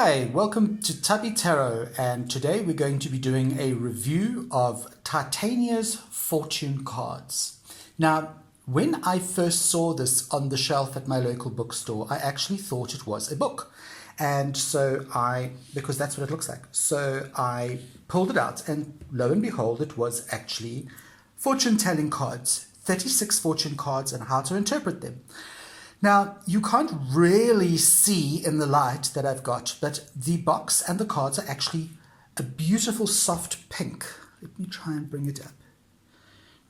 Hi, welcome to Tubby Tarot, and today we're going to be doing a review of Titania'S fortune cards. Now, when I first saw this on the shelf at my local bookstore, I actually thought it was a book. And so because that's what it looks like. So I pulled it out and lo and behold, it was actually fortune telling cards, 36 fortune cards and how to interpret them. Now, you can't really see in the light that I've got, but the box and the cards are actually a beautiful soft pink. Let me try and bring it up.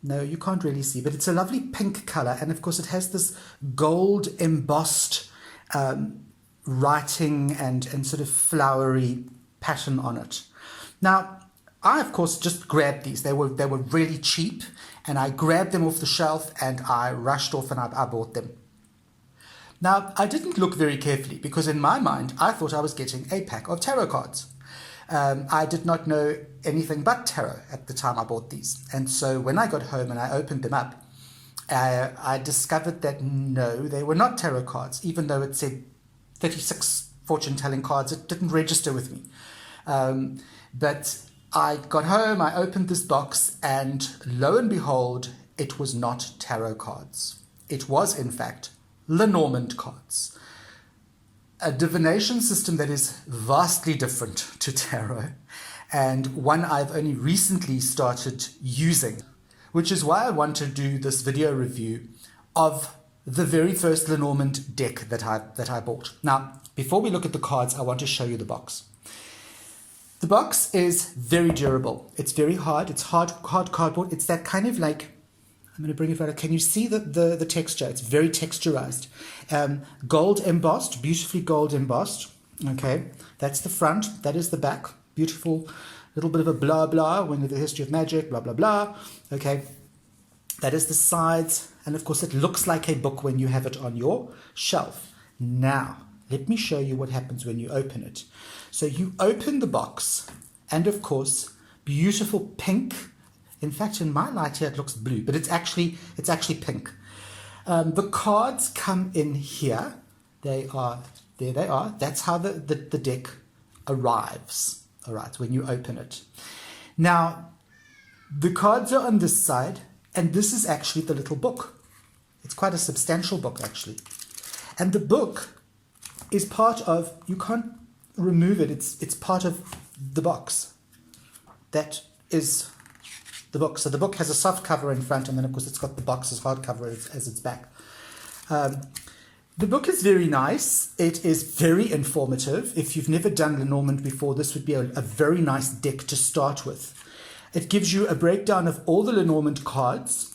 No, you can't really see, but it's a lovely pink color. And of course, it has this gold embossed writing and sort of flowery pattern on it. Now, I, of course, just grabbed these. They were really cheap, and I grabbed them off the shelf and I rushed off and I bought them. Now, I didn't look very carefully because in my mind, I thought I was getting a pack of tarot cards. I did not know anything but tarot at the time I bought these. And so when I got home and I opened them up, I discovered that no, they were not tarot cards. Even though it said 36 fortune-telling cards, it didn't register with me. But I got home, I opened this box, and lo and behold, it was not tarot cards. It was, in fact, Lenormand cards, a divination system that is vastly different to tarot and one I've only recently started using, which is why I want to do this video review of the very first Lenormand deck that I bought. Now, before we look at the cards, I want to show you the box. The box is very durable. It's very hard. It's hard cardboard. It's that kind of like, I'm going to bring it right up. Can you see the texture? It's very texturized. Gold embossed, beautifully gold embossed. Okay, that's the front. That is the back. Beautiful little bit of a blah blah when the history of magic, blah blah blah. Okay, that is the sides. And of course, it looks like a book when you have it on your shelf. Now, let me show you what happens when you open it. So you open the box, and of course, beautiful pink. In fact, in my light here, it looks blue, but it's actually pink. The cards come in here. There they are. That's how the deck arrives, all right, when you open it. Now, the cards are on this side, and this is actually the little book. It's quite a substantial book, actually. And the book is part of, you can't remove it. It's part of the box. That is the book. So the book has a soft cover in front, and then of course it's got the box as hardcover as its back. The book is very nice. It is very informative. If you've never done Lenormand before, this would be a very nice deck to start with. It gives you a breakdown of all the Lenormand cards,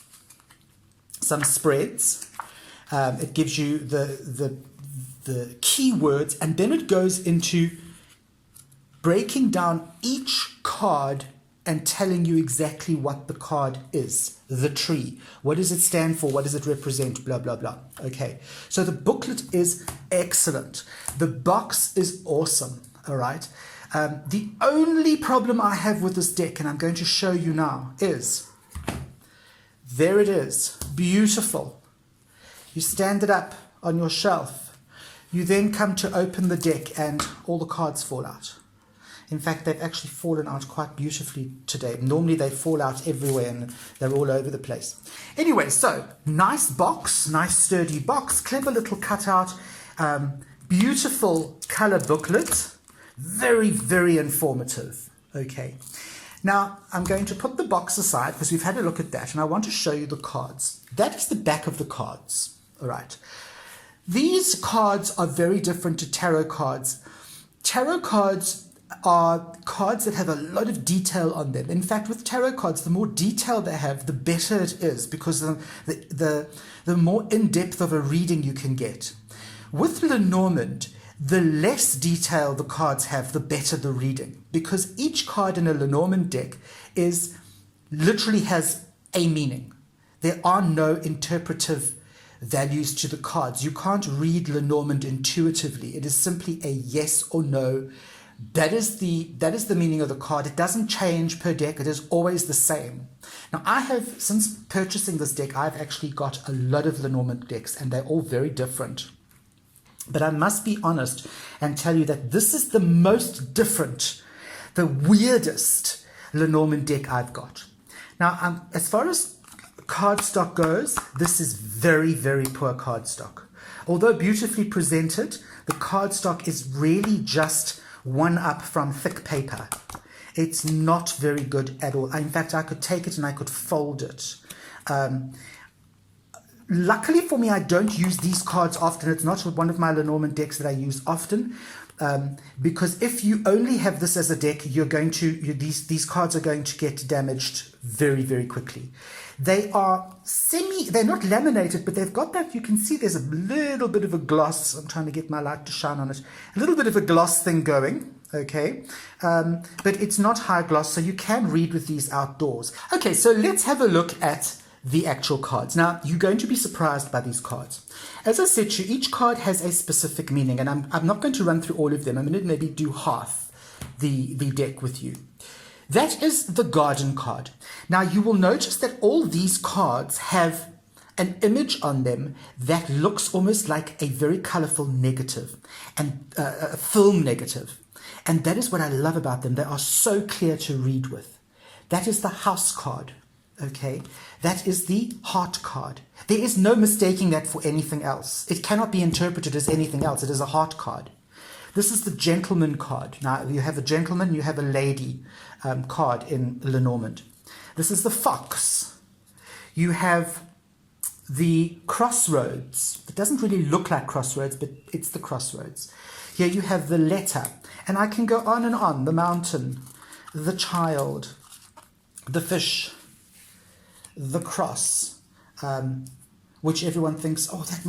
some spreads. It gives you the keywords, and then it goes into breaking down each card and telling you exactly what the card is, the tree. What does it stand for? What does it represent? Blah, blah, blah. Okay, so the booklet is excellent. The box is awesome, all right? The only problem I have with this deck, and I'm going to show you now, is there it is, beautiful. You stand it up on your shelf. You then come to open the deck and all the cards fall out. In fact, they've actually fallen out quite beautifully today. Normally they fall out everywhere and they're all over the place. Anyway, so nice box, nice sturdy box, clever little cutout, beautiful color booklet, very, very informative. Okay, now I'm going to put the box aside because we've had a look at that and I want to show you the cards. That is the back of the cards, all right. These cards are very different to tarot cards. Tarot cards are cards that have a lot of detail on them. In fact, with tarot cards, the more detail they have, the better it is because the more in-depth of a reading you can get. With Lenormand, the less detail the cards have, the better the reading, because each card in a Lenormand deck literally has a meaning. There are no interpretive values to the cards. You can't read Lenormand intuitively. It is simply a yes or no. That is the meaning of the card. It doesn't change per deck. It is always the same. Now, I have, since purchasing this deck, I've actually got a lot of Lenormand decks, and they're all very different. But I must be honest and tell you that this is the most different, the weirdest Lenormand deck I've got. Now, as far as cardstock goes, this is very, very poor cardstock. Although beautifully presented, the cardstock is really just one up from thick paper. It's not very good at all. In fact, I could take it and I could fold it. Luckily for me, I don't use these cards often. It's not one of my Lenormand decks that I use often, because if you only have this as a deck, these cards are going to get damaged very, very quickly. They're not laminated, but they've got that, you can see there's a little bit of a gloss. I'm trying to get my light to shine on it. A little bit of a gloss thing going, okay? But it's not high gloss, so you can read with these outdoors. Okay, so let's have a look at the actual cards. Now, you're going to be surprised by these cards. As I said to you, each card has a specific meaning, and I'm not going to run through all of them. I'm going to maybe do half the deck with you. That is the garden card. Now, you will notice that all these cards have an image on them that looks almost like a very colorful negative, and a film negative. And that is what I love about them. They are so clear to read with. That is the house card. Okay, that is the heart card. There is no mistaking that for anything else. It cannot be interpreted as anything else. It is a heart card. This is the gentleman card. Now, you have a gentleman, you have a lady card in Lenormand. This is the fox. You have the crossroads. It doesn't really look like crossroads, but it's the crossroads. Here you have the letter. And I can go on and on. The mountain, the child, the fish, the cross, which everyone thinks, oh, that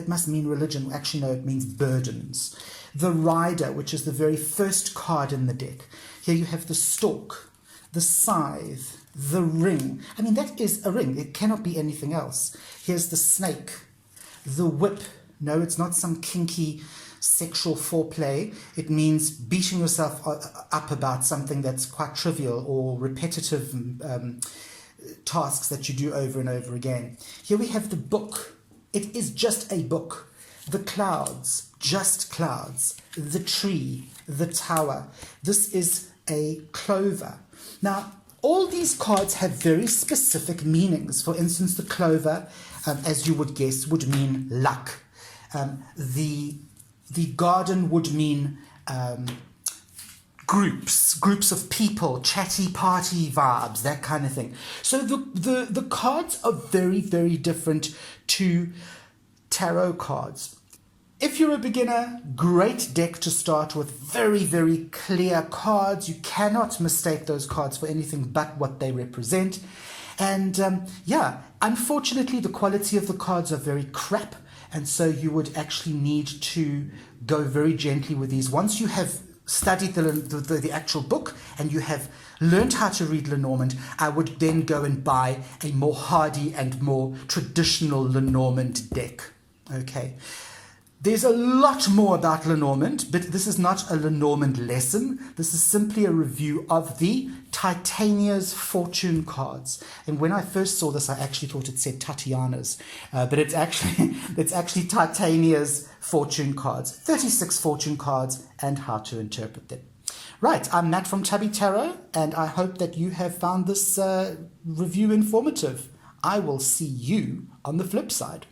must mean religion. Actually, no, it means burdens. The rider, which is the very first card in the deck. Here you have the stork, the scythe, the ring. I mean, that is a ring. It cannot be anything else. Here's the snake, the whip. No, it's not some kinky sexual foreplay. It means beating yourself up about something that's quite trivial or repetitive tasks that you do over and over again. Here we have the book. It is just a book. The clouds, just clouds. The tree, the tower. This is a clover. Now, all these cards have very specific meanings. For instance, the clover, as you would guess, would mean luck. The garden would mean groups of people, chatty party vibes, that kind of thing. So the cards are very, very different to tarot cards. If you're a beginner, great deck to start with. Very, very clear cards. You cannot mistake those cards for anything but what they represent. And unfortunately, the quality of the cards are very crap. And so you would actually need to go very gently with these. Once you have studied the actual book and you have learned how to read Lenormand, I would then go and buy a more hardy and more traditional Lenormand deck. Okay. There's a lot more about Lenormand, but this is not a Lenormand lesson. This is simply a review of the Titania'S fortune cards. And when I first saw this, I actually thought it said Titania'S, but it's actually Titania'S fortune cards. 36 fortune cards and how to interpret them. Right, I'm Matt from Tabby Tarot, and I hope that you have found this review informative. I will see you on the flip side.